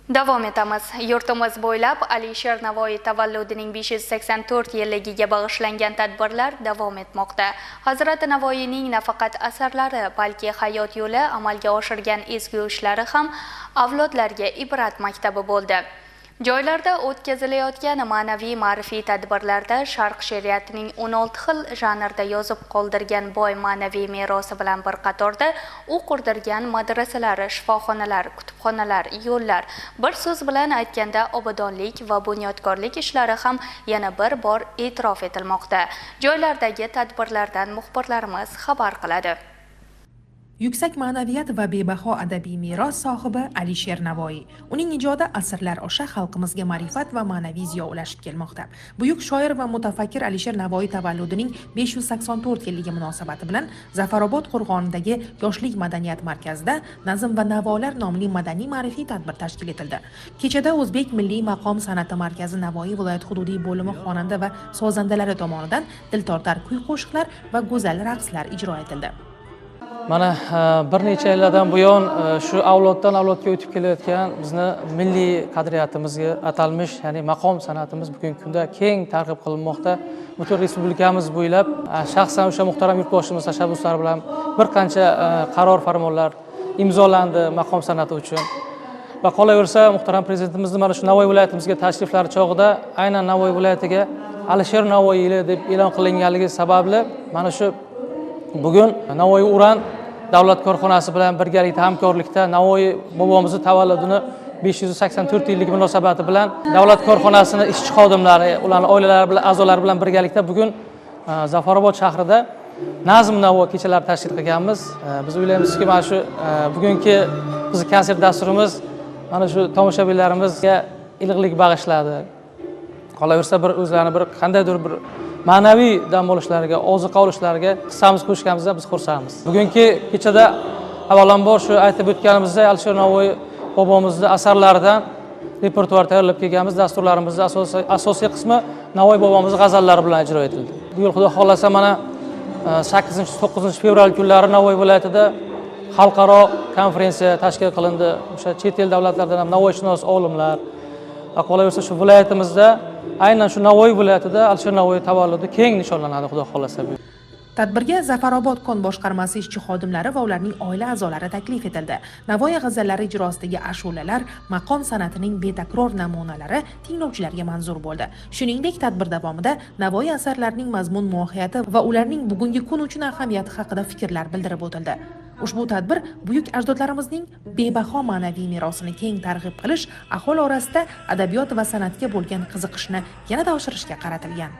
Davom etamiz. Yurtimiz bo'ylab Alisher Navoiy tavalludining 584 yilligiga bag'ishlangan tadbirlar davom etmoqda. Hazrat Navoiyning nafaqat asarlari, balki hayot yo'li, amalga oshirgan ezgu ishlari ham avlodlarga ibrat maktabi bo'ldi. Joylarda o'tkazilayotgan ma'naviy ma'rifiy tadbirlarda Sharq she'riyatining 16 xil janrda yozib qoldirgan boy ma'naviy merosi bilan bir qatorda u qurdirgan madrasalar, shifoxonalar, kutubxonalar, yo'llar, bir so'z bilan aytganda obodonlik va bunyodkorlik ishlari ham yana bir bor e'tirof etilmoqda. Joylardagi tadbirlardan muxbirlarimiz xabar qiladi. Yuksak ma'naviyat va bebaho adabiy meros sohibi Alisher Navoiy. Uning ijodi asrlar osha xalqimizga ma'rifat va ma'naviy ziyo ulashib kelmoqda. Buyuk shoir va mutafakkir Alisher Navoiy tavalludining 584 yilligi munosabati bilan Zafarobod qo'rg'onidagi Yoshlik madaniyat markazida Nazm va navolar nomli madaniy ma'rifiy tadbir tashkil etildi. Kechada O'zbek Milliy maqom san'ati markazi Navoiy viloyat hududiy bo'limi xonanda va sozandalari tomonidan diltortar kuy-qo'shiqlar va go'zal raqslar ijro etildi. Mana bir necha yillardan buyon shu avloddan avlodga o'tib kelayotgan bizni milliy qadriyatimizga atalmish, ya'ni maqom san'atimiz bugungi kunda keng targ'ib qilinmoqda. Butun respublikamiz bo'ylab shaxsan o'sha muhtaram yurtboshimiz tashabbuslari bilan bir qancha qaror farmonlar imzolandi maqom san'ati uchun. Va qolaversa, muhtaram prezidentimizning mana shu Navoiy viloyatimizga tashriflari chog'ida aynan Navoiy viloyatiga Alisher Navoiy yili deb e'lon qilinganligi sababli mana shu bugun Navoiy Uran davlat korxonasi bilan birgalikda hamkorlikda Navoiy bobomizning tavalludini 584 yillik munosabati bilan davlat korxonasining ishchi xodimlari, ularning oilalari bilan, a'zolari bilan birgalikda bugun Zafarobod shahrida Nazm Navoiy kechalari tashkil qilganmiz. Biz o'ylaymizki, mana shu bugungi bizning konsert dasturimiz mana shu tomoshabinlarimizga iliqlik bag'ishladi. Qolaversa bir o'zlarini bir qandaydir bir ma'naviy dam olishlariga, oziqa olishlariga hissamiz qo'shganimizda biz xursandmiz. Bugungi kechada avvalambor shu aytib o'tganimizdek Alisher Navoiy bobomizning asarlaridan repertuar tayyorlab kelganmiz. Dasturlarimizning asosiy qismi Navoiy bobomizning g'azallari bilan ijro etildi. Bu yil Xudo xolasa mana 8-9 fevral kunlari Navoiy viloyatida xalqaro konferensiya tashkil qilindi. O'sha chet el davlatlardan ham navoiyshunos olimlar va qolaversa shu viloyatimizda aynan shu Navoiy viloyatida Alisher Navoiy tavalludi keng nishonlanadi Xudo xolasa. Tadbirga Zafarobod kon boshqarmasi ishchi xodimlari va ularning oila a'zolari taklif etildi. Navoiy g'azallari ijrosidagi ashulalar, maqom san'atining betakror namunalari tinglovchilarga manzur bo'ldi. Shuningdek, tadbir davomida Navoiy asarlarining mazmun mohiyati va ularning bugungi kun uchun ahamiyati haqida fikrlar bildirib o'tildi. Ushbu tadbir buyuk ajdodlarimizning bebaho ma'naviy merosini keng targ'ib qilish, aholi orasida adabiyot va san'atga bo'lgan qiziqishni yanada oshirishga qaratilgan.